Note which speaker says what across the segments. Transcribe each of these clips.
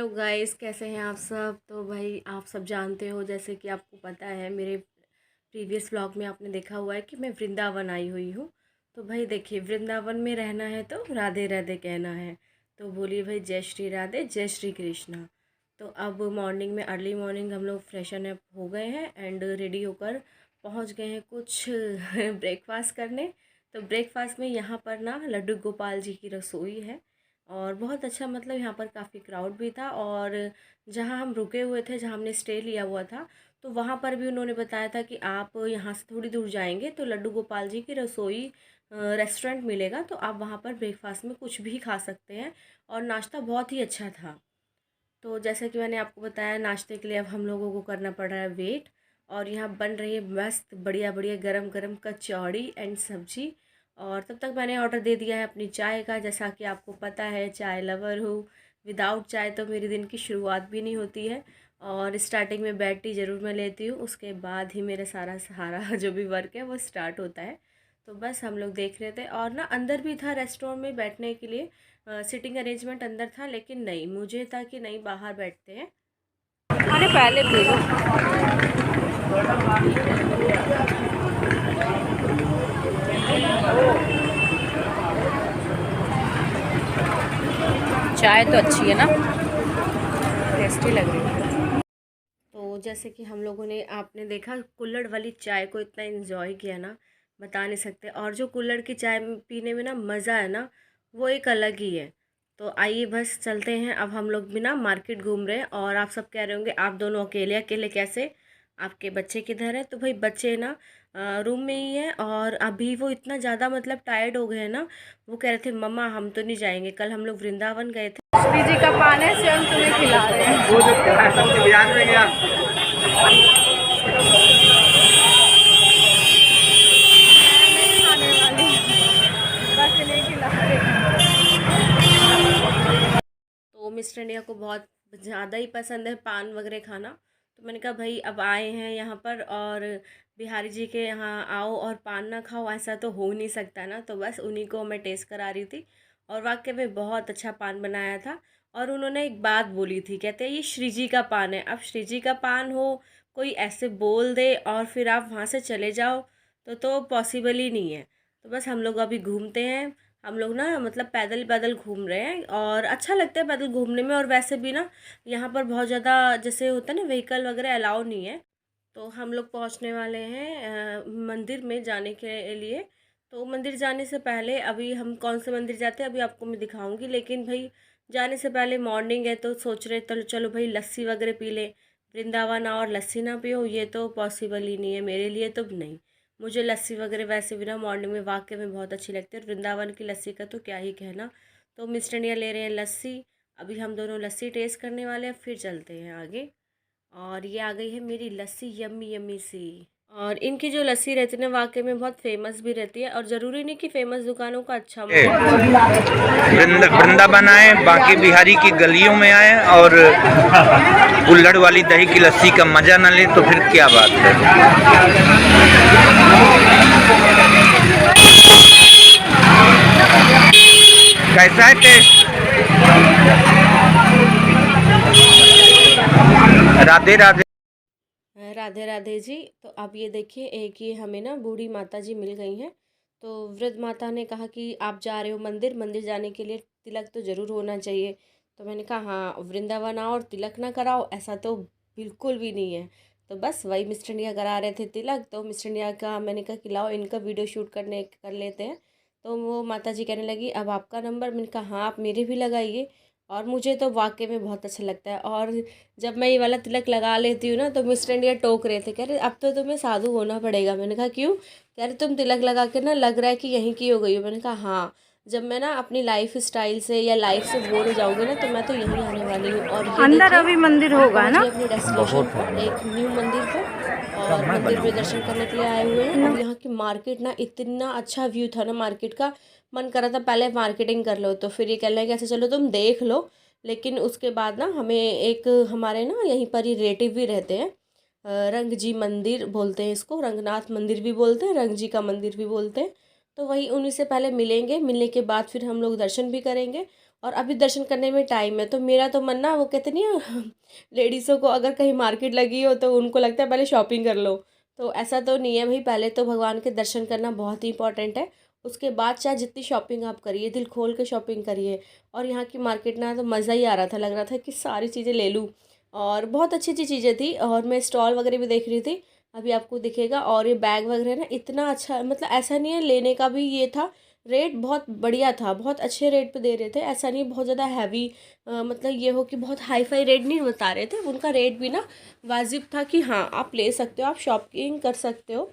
Speaker 1: Hello guys, कैसे हैं आप सब। तो भाई आप सब जानते हो, जैसे कि आपको पता है, मेरे प्रीवियस व्लॉग में आपने देखा हुआ है कि मैं वृंदावन आई हुई हूँ। तो भाई देखिए, वृंदावन में रहना है तो राधे राधे कहना है। तो बोलिए भाई, जय श्री राधे, जय श्री कृष्णा। तो अब मॉर्निंग में, अर्ली मॉर्निंग हम लोग फ्रेशन अप हो गए हैं एंड रेडी होकर पहुँच गए हैं कुछ ब्रेकफास्ट करने। तो ब्रेकफास्ट में यहाँ पर ना लड्डू गोपाल जी की रसोई है और बहुत अच्छा, मतलब यहाँ पर काफ़ी क्राउड भी था। और जहाँ हम रुके हुए थे, जहाँ हमने स्टे लिया हुआ था, तो वहाँ पर भी उन्होंने बताया था कि आप यहाँ से थोड़ी दूर जाएंगे तो लड्डू गोपाल जी की रसोई रेस्टोरेंट मिलेगा, तो आप वहाँ पर ब्रेकफास्ट में कुछ भी खा सकते हैं। और नाश्ता बहुत ही अच्छा था। तो जैसे कि मैंने आपको बताया, नाश्ते के लिए अब हम लोगों को करना पड़ रहा है वेट। और यहाँ बन रही है मस्त बढ़िया बढ़िया गरम गरम कचौड़ी एंड सब्जी। और तब तक मैंने ऑर्डर दे दिया है अपनी चाय का। जैसा कि आपको पता है, चाय लवर हूँ। विदाउट चाय तो मेरे दिन की शुरुआत भी नहीं होती है। और स्टार्टिंग में बेड टी ज़रूर मैं लेती हूँ, उसके बाद ही मेरा सारा सहारा जो भी वर्क है वो स्टार्ट होता है। तो बस हम लोग देख रहे थे, और ना अंदर भी था रेस्टोरेंट में बैठने के लिए, सिटिंग अरेंजमेंट अंदर था, लेकिन नहीं, मुझे था कि नहीं, बाहर बैठते हैं।
Speaker 2: अरे पहले पी लो। चाय तो अच्छी है ना, टेस्टी लग रही है।
Speaker 1: तो जैसे कि हम लोगों ने, आपने देखा, कुल्हड़ वाली चाय को इतना एंजॉय किया ना, बता नहीं सकते। और जो कुल्हड़ की चाय पीने में ना मज़ा है ना, वो एक अलग ही है। तो आइए बस चलते हैं। अब हम लोग भी ना मार्केट घूम रहे हैं। और आप सब कह रहे होंगे, आप दोनों अकेले अकेले कैसे, आपके बच्चे किधर है। तो भाई बच्चे ना रूम में ही है। और अभी वो इतना ज़्यादा मतलब टायर्ड हो गए हैं ना, वो कह रहे थे मम्मा हम तो नहीं जाएंगे, कल हम लोग वृंदावन गए थे।
Speaker 2: श्री जी का पान है, स्वयं तुम्हें खिला रहे हैं।
Speaker 3: वो जो क्या है सबके बिहार में गया।
Speaker 2: मैं नहीं खाने वाली, बस इन्हें खिला रहे हैं।
Speaker 1: तो मिस्टर इंडिया को बहुत ज़्यादा ही पसंद है पान वगैरह खाना। तो मैंने कहा भाई अब आए हैं यहाँ पर, और बिहारी जी के यहाँ आओ और पान ना खाओ, ऐसा तो हो नहीं सकता ना। तो बस उन्हीं को मैं टेस्ट करा रही थी। और वाकई में बहुत अच्छा पान बनाया था। और उन्होंने एक बात बोली थी, कहते हैं ये श्री जी का पान है। अब श्री जी का पान हो, कोई ऐसे बोल दे और फिर आप वहाँ से चले जाओ, तो पॉसिबल ही नहीं है। तो बस हम लोग अभी घूमते हैं। हम लोग ना मतलब पैदल पैदल घूम रहे हैं, और अच्छा लगता है पैदल घूमने में। और वैसे भी ना यहाँ पर बहुत ज़्यादा जैसे होता है ना, व्हीकल वगैरह अलाउ नहीं है। तो हम लोग पहुँचने वाले हैं मंदिर में जाने के लिए। तो मंदिर जाने से पहले, अभी हम कौन से मंदिर जाते हैं अभी आपको मैं दिखाऊंगी, लेकिन भाई जाने से पहले मॉर्निंग है तो सोच रहे चलो चलो भाई लस्सी वगैरह पी ले। वृंदावन और लस्सी ना पियो, ये तो पॉसिबल ही नहीं है मेरे लिए, तो नहीं। मुझे लस्सी वगैरह वैसे भी ना मॉर्निंग में वाकई में बहुत अच्छी लगती है, और वृंदावन की लस्सी का तो क्या ही कहना। तो मिस्टर इंडिया ले रहे हैं लस्सी। अभी हम दोनों लस्सी टेस्ट करने वाले हैं, फिर चलते हैं आगे। और ये आ गई है मेरी लस्सी, यम्मी यम्मी सी। और इनकी जो लस्सी रहती है ना, वाकई में बहुत फेमस भी रहती है। और ज़रूरी नहीं कि फेमस दुकानों का अच्छा
Speaker 3: वृंदावन आए, बाकी बिहारी की गलियों में आए और कुल्हड़ वाली दही की लस्सी का मजा न ले तो फिर क्या बात है। कैसा है टेस्ट? राधे राधे।
Speaker 1: राधे राधे जी। तो अब ये देखिए, एक ये हमें ना बूढ़ी माता जी मिल गई हैं। तो वृद्ध माता ने कहा कि आप जा रहे हो मंदिर, मंदिर जाने के लिए तिलक तो ज़रूर होना चाहिए। तो मैंने कहा हाँ, वृंदावन आओ और तिलक ना कराओ, ऐसा तो बिल्कुल भी नहीं है। तो बस वही मिस्टर इंडिया करा रहे थे तिलक। तो मिस्टर इंडिया का मैंने कहा कि लाओ इनका वीडियो शूट कर लेते हैं। तो वो माता जी कहने लगी अब आपका नंबर। मैंने कहा हाँ, आप मेरे भी लगाइए। और मुझे तो वाकई में बहुत अच्छा लगता है। और जब मैं ये वाला तिलक लगा लेती हूँ ना, तो मिस्टर इंडिया टोक रहे थे, कह रहे अब तो तुम्हें साधु होना पड़ेगा। मैंने कहा क्यों। कह रहे तुम तिलक लगा के ना लग रहा है कि यहीं की हो गई हो। मैंने कहा हाँ, जब मैं ना अपनी लाइफ स्टाइल से या लाइफ से बोर हो जाऊँगी ना, तो मैं तो यहीं आने वाली हूँ। और ये
Speaker 2: अंदर
Speaker 1: देखिए,
Speaker 2: अभी मंदिर
Speaker 1: हम
Speaker 2: होगा
Speaker 1: पहुँच
Speaker 2: ना।
Speaker 1: गए अपने डेस्टिनेशन पर, एक न्यू मंदिर पर। और मंदिर में दर्शन करने के लिए आए हुए हैं। और यहाँ की मार्केट ना, इतना अच्छा व्यू था ना मार्केट का, मन कर रहा था पहले मार्केटिंग कर लो। तो फिर ये कह रहे हैं कि ऐसे चलो तुम देख लो, लेकिन उसके बाद ना हमें एक, हमारे ना यहीं पर ही रिलेटिव भी रहते हैं। रंग जी मंदिर बोलते हैं इसको, रंगनाथ मंदिर भी बोलते हैं, रंग जी का मंदिर भी बोलते हैं। तो वही उन्हीं से पहले मिलेंगे, मिलने के बाद फिर हम लोग दर्शन भी करेंगे। और अभी दर्शन करने में टाइम है। तो मेरा तो मन ना, वो कहते नहीं है लेडीज़ों को अगर कहीं मार्केट लगी हो तो उनको लगता है पहले शॉपिंग कर लो, तो ऐसा तो नहीं है भाई। पहले तो भगवान के दर्शन करना बहुत ही इंपॉर्टेंट है, उसके बाद चाहे जितनी शॉपिंग आप करिए, दिल खोल के शॉपिंग करिए। और यहाँ की मार्केट ना तो मज़ा ही आ रहा था, लग रहा था कि सारी चीज़ें ले लूँ, और बहुत अच्छी अच्छी चीज़ें थी। और मैं स्टॉल वगैरह भी देख रही थी, अभी आपको दिखेगा। और ये बैग वगैरह ना इतना अच्छा, मतलब ऐसा नहीं है, लेने का भी ये था, रेट बहुत बढ़िया था, बहुत अच्छे रेट पे दे रहे थे। ऐसा नहीं बहुत ज़्यादा हैवी, मतलब ये हो कि बहुत हाई फाई रेट नहीं बता रहे थे, उनका रेट भी ना वाजिब था कि हाँ आप ले सकते हो, आप शॉपिंग कर सकते हो।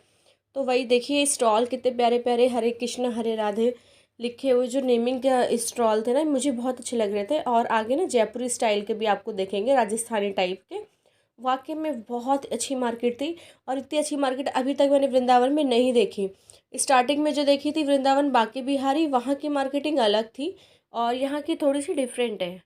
Speaker 1: तो वही देखिए स्टॉल कितने प्यारे प्यारे, हरे कृष्ण हरे राधे लिखे हुए जो नेमिंग के स्टॉल थे ना, मुझे बहुत अच्छे लग रहे थे। और आगे ना जयपुरी स्टाइल के भी आपको देखेंगे, राजस्थानी टाइप के। वाकई में बहुत अच्छी मार्केट थी, और इतनी अच्छी मार्केट अभी तक मैंने वृंदावन में नहीं देखी। स्टार्टिंग में जो देखी थी वृंदावन बांके बिहारी, वहाँ की मार्केटिंग अलग थी, और यहाँ की थोड़ी सी डिफरेंट है।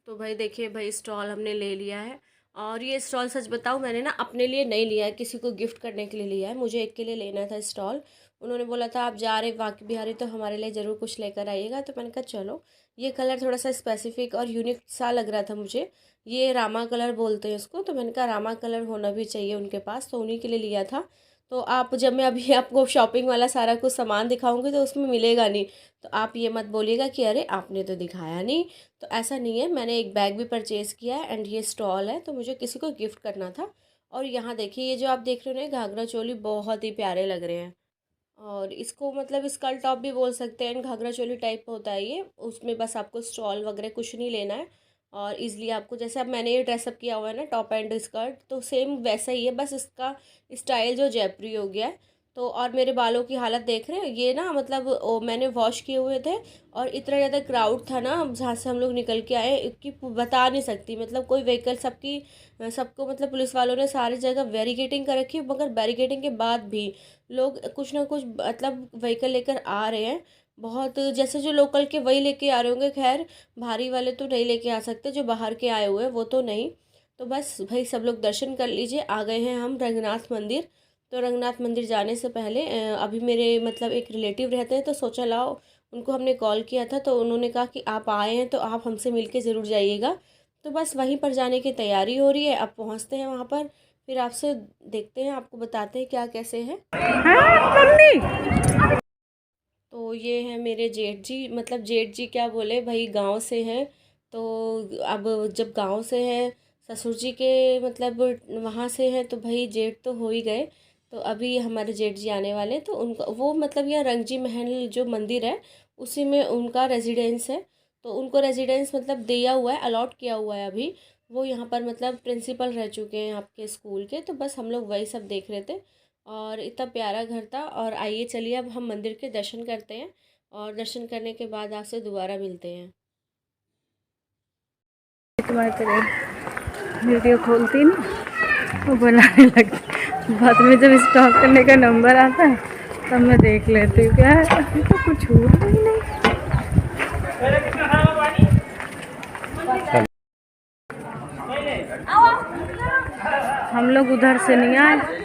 Speaker 1: तो भाई देखिए भाई स्टॉल हमने ले लिया है। और ये स्टॉल सच बताऊँ मैंने ना अपने लिए नहीं लिया है, किसी को गिफ्ट करने के लिए लिया है, मुझे एक के लिए लेना था स्टॉल। उन्होंने बोला था आप जा रहे बांके बिहारी तो हमारे लिए ज़रूर कुछ लेकर आइएगा, तो मैंने कहा चलो। ये कलर थोड़ा सा स्पेसिफिक और यूनिक सा लग रहा था मुझे, ये रामा कलर बोलते हैं इसको, तो मैंने कहा रामा कलर होना भी चाहिए उनके पास, तो उन्हीं के लिए लिया था। तो आप जब मैं अभी आपको शॉपिंग वाला सारा कुछ सामान दिखाऊंगी तो उसमें मिलेगा नहीं, तो आप ये मत बोलिएगा कि अरे आपने तो दिखाया नहीं। तो ऐसा नहीं है, मैंने एक बैग भी परचेज़ किया है, एंड ये स्टॉल है, तो मुझे किसी को गिफ्ट करना था। और यहाँ देखिए ये जो आप देख रहे हो ना घाघरा चोली, बहुत ही प्यारे लग रहे हैं। और इसको मतलब स्कर्ट टॉप भी बोल सकते हैं, घाघरा चोली टाइप होता है ये, उसमें बस आपको स्टॉल वगैरह कुछ नहीं लेना है। और इजली आपको, जैसे अब मैंने ये ड्रेसअप किया हुआ है ना टॉप एंड स्कर्ट, तो सेम वैसा ही है, बस इसका स्टाइल जो जयपुरी हो गया है। तो और मेरे बालों की हालत देख रहे हैं, ये ना मतलब मैंने वॉश किए हुए थे, और इतना ज़्यादा क्राउड था ना जहाँ से हम लोग निकल के आए कि बता नहीं सकती, मतलब कोई व्हीकल सबको मतलब पुलिस वालों ने सारी जगह बैरिकेडिंग कर रखी है, मगर बैरिकेडिंग के बाद भी लोग कुछ ना कुछ मतलब व्हीकल लेकर आ रहे हैं। बहुत जैसे जो लोकल के वही लेके आ रहे होंगे, खैर भारी वाले तो नहीं लेके आ सकते, जो बाहर के आए हुए हैं वो तो नहीं। तो बस भाई सब लोग दर्शन कर लीजिए, आ गए हैं हम रंगनाथ मंदिर। तो रंगनाथ मंदिर जाने से पहले अभी मेरे मतलब एक रिलेटिव रहते हैं, तो सोचा लाओ उनको हमने कॉल किया था, तो उन्होंने कहा कि आप आए हैं तो आप हमसे मिल के ज़रूर जाइएगा। तो बस वहीं पर जाने की तैयारी हो रही है, अब पहुँचते हैं वहाँ पर, फिर आपसे देखते हैं, आपको बताते हैं क्या कैसे है। तो ये है मेरे जेठ जी, मतलब जेठ जी क्या बोले भाई, गांव से हैं। तो अब जब गांव से हैं, ससुर जी के मतलब वहाँ से हैं, तो भाई जेठ तो हो ही गए। तो अभी हमारे जेठ जी आने वाले हैं, तो उनका वो मतलब यह रंगजी महल जो मंदिर है उसी में उनका रेजिडेंस है। तो उनको रेजिडेंस मतलब दिया हुआ है, अलॉट किया हुआ है अभी। वो यहाँ पर मतलब प्रिंसिपल रह चुके हैं आपके स्कूल के, तो बस हम लोग वही सब देख रहे थे। और इतना प्यारा घर था। और आइए चलिए अब हम मंदिर के दर्शन करते हैं, और दर्शन करने के बाद आपसे दोबारा मिलते हैं।
Speaker 2: तुम्हारी तरह वीडियो खोलती ना वो बनाने लगती, बाद में जब स्टॉप करने का नंबर आता है तब मैं देख लेती हूँ क्या है, अभी तो कुछ हुआ ही नहीं। हम लोग उधर से नहीं आए,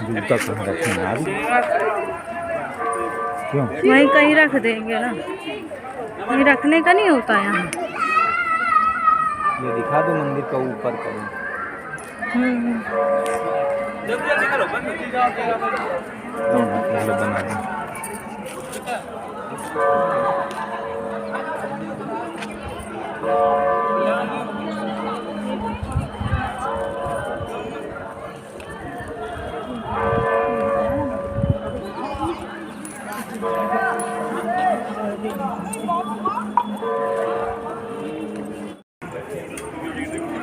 Speaker 3: जूता कहाँ रखेंगे आज? क्यों?
Speaker 2: वहीं कहीं रख देंगे ना, कहीं रखने का नहीं होता यहाँ।
Speaker 3: ये दिखा दो मंदिर का ऊपर कहीं। बना दें।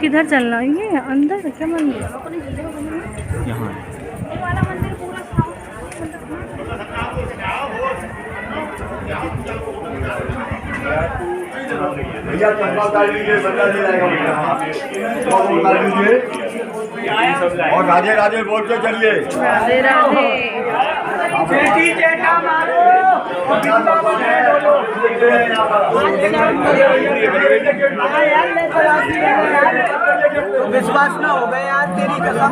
Speaker 2: किधर चलना है? ये अंदर क्या मंदिर?
Speaker 3: यहाँ
Speaker 4: भैया चश्मा उतार लीजिए, बता दे जाएगा भैया। चश्मा उतार लीजिए और राधे राधे बोलते चलिए।
Speaker 2: राधे राधे।
Speaker 4: बेटी जेठा मारो।
Speaker 5: विश्वास ना हो गया यार तेरी कसम।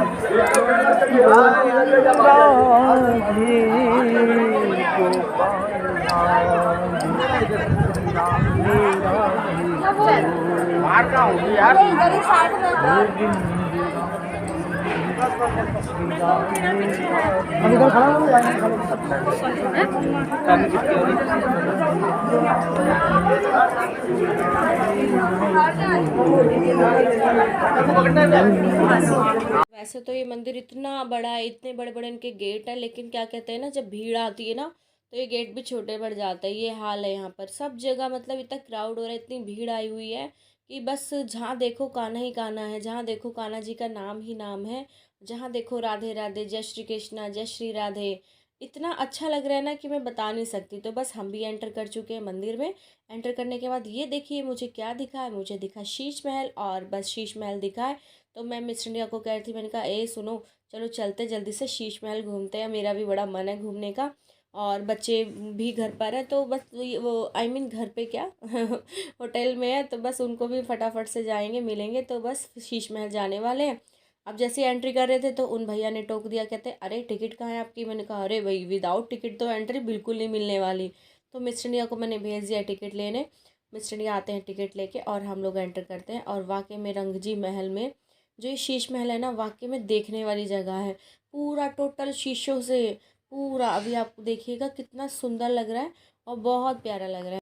Speaker 1: वैसे तो ये मंदिर इतना बड़ा है, इतने बड़े बड़े इनके गेट है, लेकिन क्या कहते हैं ना, जब भीड़ आती है ना तो ये गेट भी छोटे पड़ जाते हैं। ये हाल है यहाँ पर सब जगह, मतलब इतना क्राउड हो रहा है, इतनी भीड़ आई हुई है कि बस जहाँ देखो कान्हा ही कान्हा है, जहाँ देखो कान्हा जी का नाम ही नाम है, जहाँ देखो राधे राधे, जय श्री कृष्णा, जय श्री राधे। इतना अच्छा लग रहा है ना कि मैं बता नहीं सकती। तो बस हम भी एंटर कर चुके हैं मंदिर में। एंटर करने के बाद ये देखिए मुझे क्या दिखा है, मुझे दिखा शीश महल, और बस शीश महल दिखा है। तो मैं मिस इंडिया को कह रही थी, मैंने कहा ए सुनो, चलो चलते जल्दी से शीश महल घूमते हैं, मेरा भी बड़ा मन है घूमने का। और बच्चे भी घर पर है तो बस वो आई मीन घर पे क्या होटल में है, तो बस उनको भी फटाफट से जाएंगे मिलेंगे, तो बस शीश महल जाने वाले हैं। अब जैसे एंट्री कर रहे थे तो उन भैया ने टोक दिया, कहते अरे टिकट कहाँ है आपकी। मैंने कहा अरे भाई विदाउट टिकट तो एंट्री बिल्कुल नहीं मिलने वाली। तो मिस्टर इंडिया को मैंने भेज दिया टिकट लेने। मिस्टर इंडिया आते हैं टिकट लेके और हम लोग एंटर करते हैं। और वाकई में रंगजी महल में जो ये शीश महल है ना, वाकई में देखने वाली जगह है। पूरा टोटल शीशों से पूरा, अभी आपको देखिएगा कितना सुंदर लग रहा है और बहुत प्यारा लग रहा है।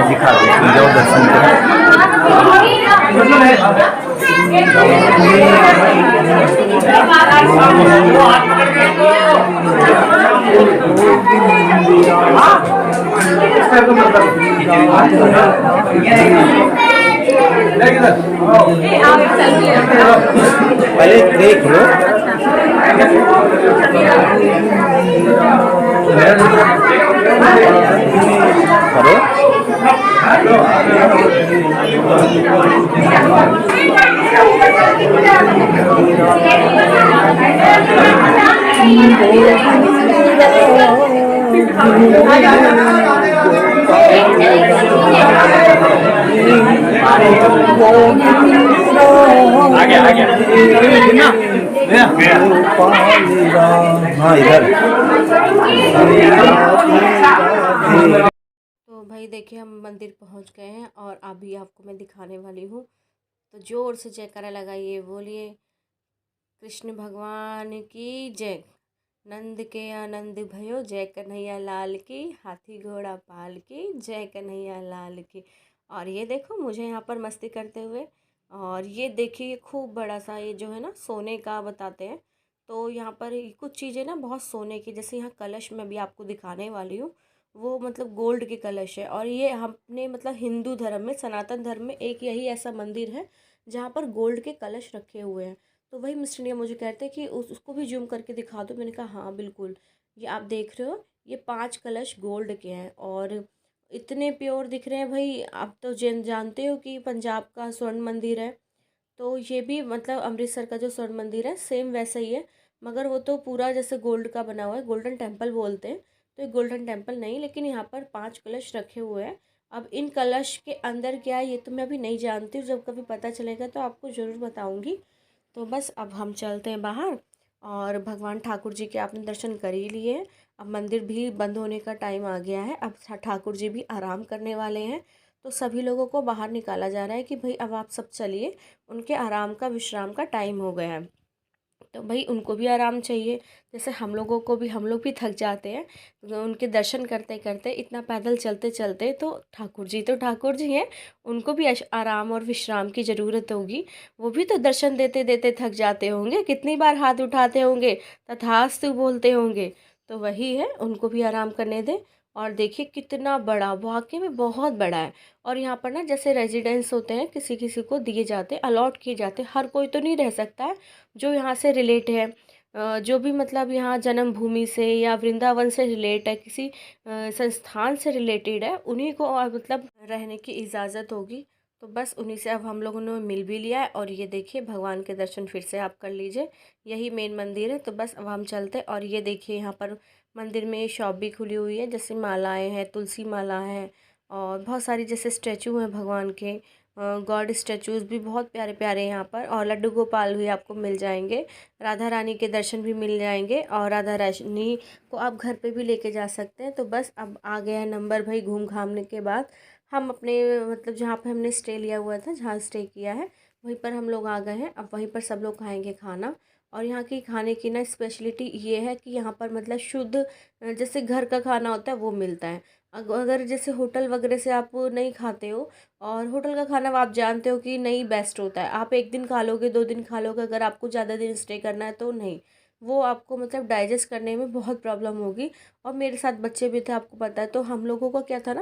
Speaker 3: दिखा दो, जाओ दर्शन पहले देख लो। हाँ इधर।
Speaker 1: तो भाई देखिए हम मंदिर पहुंच गए हैं और अभी आपको मैं दिखाने वाली हूँ। तो जोर से जयकारा लगाइए, बोलिए कृष्ण भगवान की जय। नंद के आनंद भयो, जय कन्हैया लाल की, हाथी घोड़ा पाल की, जय कन्हैया लाल की। और ये देखो मुझे यहाँ पर मस्ती करते हुए, और ये देखिए खूब बड़ा सा ये जो है ना सोने का बताते हैं। तो यहाँ पर कुछ चीज़ें ना बहुत सोने की, जैसे यहाँ कलश मैं भी आपको दिखाने वाली हूँ, वो मतलब गोल्ड के कलश है। और ये हमने मतलब हिंदू धर्म में, सनातन धर्म में एक यही ऐसा मंदिर है जहाँ पर गोल्ड के कलश रखे हुए हैं। तो वही मिस्टर इंडिया मुझे कहते हैं कि उसको भी जूम करके दिखा दो। मैंने कहा हाँ बिल्कुल, ये आप देख रहे हो, ये 5 कलश गोल्ड के हैं और इतने प्योर दिख रहे हैं भाई। आप तो जानते हो कि पंजाब का स्वर्ण मंदिर है, तो ये भी मतलब अमृतसर का जो स्वर्ण मंदिर है सेम वैसा ही है, मगर वो तो पूरा जैसे गोल्ड का बना हुआ है, गोल्डन टेम्पल बोलते हैं। तो ये गोल्डन टेम्पल नहीं, लेकिन यहाँ पर 5 कलश रखे हुए हैं। अब इन कलश के अंदर क्या है ये तो मैं अभी नहीं जानती हूँ, जब कभी पता चलेगा तो आपको ज़रूर बताऊँगी। तो बस अब हम चलते हैं बाहर, और भगवान ठाकुर जी के आपने दर्शन कर ही लिए हैं। अब मंदिर भी बंद होने का टाइम आ गया है, अब ठाकुर जी भी आराम करने वाले हैं। तो सभी लोगों को बाहर निकाला जा रहा है कि भाई अब आप सब चलिए, उनके आराम का विश्राम का टाइम हो गया है। तो भाई उनको भी आराम चाहिए, जैसे हम लोगों को भी, हम लोग भी थक जाते हैं तो उनके दर्शन करते करते, इतना पैदल चलते चलते। तो ठाकुर जी हैं, उनको भी आराम और विश्राम की ज़रूरत होगी। वो भी तो दर्शन देते देते थक जाते होंगे, कितनी बार हाथ उठाते होंगे, तथास्तु बोलते होंगे। तो वही है, उनको भी आराम करने दें। और देखिए कितना बड़ा, वाकई में बहुत बड़ा है। और यहाँ पर ना जैसे रेजिडेंस होते हैं, किसी किसी को दिए जाते, अलॉट किए जाते, हर कोई तो नहीं रह सकता है जो यहाँ से रिलेट है, जो भी मतलब यहाँ जन्मभूमि से या वृंदावन से रिलेट है, किसी संस्थान से रिलेटेड है, उन्हीं को मतलब रहने की इजाज़त होगी। तो बस उन्हीं से अब हम लोगों ने मिल भी लिया है। और ये देखिए भगवान के दर्शन फिर से आप कर लीजिए, यही मेन मंदिर है। तो बस अब हम चलते। और ये देखिए यहाँ पर मंदिर में शॉप भी खुली हुई है, जैसे मालाएं हैं, तुलसी माला है, और बहुत सारी जैसे स्टैचू हैं भगवान के, गॉड स्टैचूज़ भी बहुत प्यारे प्यारे यहाँ पर। और लड्डू गोपाल भी आपको मिल जाएंगे, राधा रानी के दर्शन भी मिल जाएंगे, और राधा रानी को आप घर पे भी लेके जा सकते हैं। तो बस अब आ गया है नंबर भाई। घूम घामने के बाद हम अपने मतलब जहाँ पे हमने स्टे लिया हुआ था, जहाँ स्टे किया है, वहीं पर हम लोग आ गए हैं। अब वहीं पर सब लोग खाएंगे खाना। और यहाँ की खाने की ना स्पेशलिटी ये है कि यहाँ पर मतलब शुद्ध जैसे घर का खाना होता है वो मिलता है। अगर जैसे होटल वगैरह से आप नहीं खाते हो, और होटल का खाना आप जानते हो कि नहीं बेस्ट होता है, आप एक दिन खा लोगे, 2 दिन खा लोगे, अगर आपको ज़्यादा दिन स्टे करना है तो नहीं, वो आपको मतलब डाइजेस्ट करने में बहुत प्रॉब्लम होगी। और मेरे साथ बच्चे भी थे, आपको पता है। तो हम लोगों का क्या था ना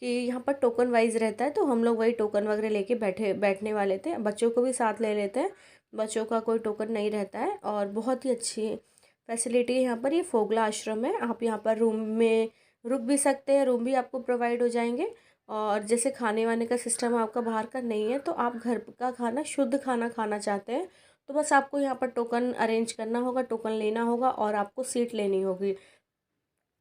Speaker 1: कि यहाँ पर टोकन वाइज रहता है, तो हम लोग वही टोकन वगैरह लेके बैठने वाले थे। बच्चों को भी साथ ले लेते हैं, बच्चों का कोई टोकन नहीं रहता है। और बहुत ही अच्छी फैसिलिटी है यहाँ पर। ये फोगला आश्रम है, आप यहाँ पर रूम में रुक भी सकते हैं, रूम भी आपको प्रोवाइड हो जाएंगे। और जैसे खाने वाने का सिस्टम आपका बाहर का नहीं है, तो आप घर का खाना, शुद्ध खाना खाना चाहते हैं, तो बस आपको यहाँ पर टोकन अरेंज करना होगा, टोकन लेना होगा, और आपको सीट लेनी होगी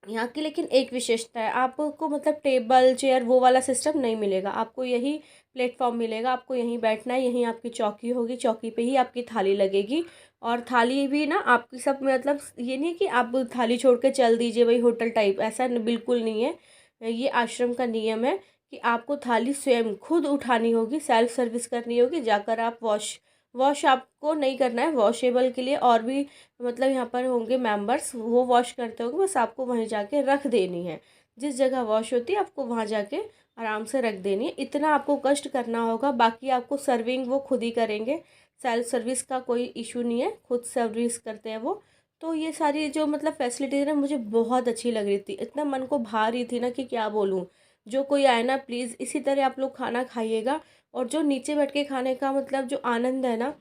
Speaker 1: यहाँ की। लेकिन एक विशेषता है, आपको मतलब टेबल चेयर वो वाला सिस्टम नहीं मिलेगा, आपको यही प्लेटफॉर्म मिलेगा, आपको यहीं बैठना है, यहीं आपकी चौकी होगी, चौकी पे ही आपकी थाली लगेगी। और थाली भी ना आपकी सब मतलब ये नहीं कि आप थाली छोड़ के चल दीजिए भाई होटल टाइप, ऐसा बिल्कुल नहीं है। ये आश्रम का नियम है कि आपको थाली स्वयं खुद उठानी होगी, सेल्फ सर्विस करनी होगी, जाकर आप वॉश आपको नहीं करना है, वॉशेबल के लिए और भी मतलब यहाँ पर होंगे मेंबर्स, वो वॉश करते होंगे, बस आपको वहीं जाके रख देनी है। जिस जगह वॉश होती है आपको वहाँ जाके आराम से रख देनी है, इतना आपको कष्ट करना होगा। बाकी आपको सर्विंग वो खुद ही करेंगे, सेल्फ सर्विस का कोई इशू नहीं है, खुद सर्विस करते हैं वो। तो ये सारी जो मतलब फैसिलिटी है ना, मुझे बहुत अच्छी लग रही थी, इतना मन को भा रही थी ना कि क्या बोलूँ। जो कोई आए ना, प्लीज़ इसी तरह आप लोग खाना खाइएगा। और जो नीचे बैठ के खाने का मतलब जो आनंद है ना,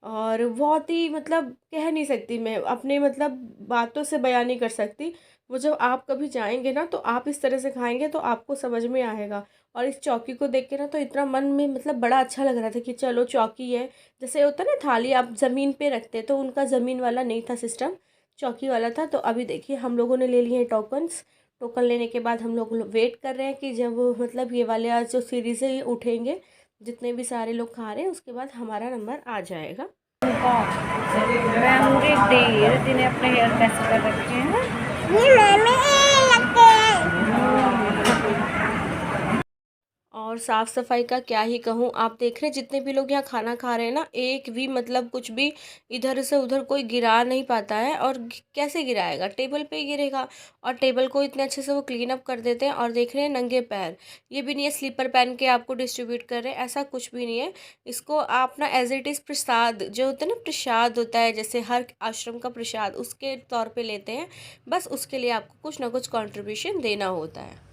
Speaker 1: और बहुत ही मतलब कह नहीं सकती मैं, अपने मतलब बातों से बयान नहीं कर सकती। वो जब आप कभी जाएंगे ना, तो आप इस तरह से खाएंगे तो आपको समझ में आएगा। और इस चौकी को देख के ना तो इतना मन में मतलब बड़ा अच्छा लग रहा था कि चलो चौकी है, जैसे होता है ना थाली आप ज़मीन पे रखते हैं, तो उनका ज़मीन वाला नहीं था सिस्टम, चौकी वाला था। तो अभी देखिए हम लोगों ने ले लिए हैं टोकन्स। टोकन लेने के बाद हम लोग वेट कर रहे हैं कि जब मतलब ये वाले आज जो सीरीज़ है ये उठेंगे, जितने भी सारे लोग खा रहे हैं, उसके बाद हमारा नंबर आ जाएगा।
Speaker 2: मैं पूरी देर जिन्हें अपने हेयर कैसे कर रखे हैं।
Speaker 1: और साफ़ सफाई का क्या ही कहूँ, आप देख रहे हैं जितने भी लोग यहाँ खाना खा रहे हैं ना, एक भी मतलब कुछ भी इधर से उधर कोई गिरा नहीं पाता है। और कैसे गिराएगा, टेबल पे ही गिरेगा। और टेबल को इतने अच्छे से वो क्लीन अप कर देते हैं। और देख रहे हैं नंगे पैर, ये भी नहीं है स्लीपर पहन के आपको डिस्ट्रीब्यूट कर रहे हैं, ऐसा कुछ भी नहीं है। इसको आप ना एज इट इज़ प्रसाद जो होता है ना, प्रसाद होता है जैसे हर आश्रम का प्रसाद, उसके तौर पर लेते हैं। बस उसके लिए आपको कुछ ना कुछ कॉन्ट्रीब्यूशन देना होता है।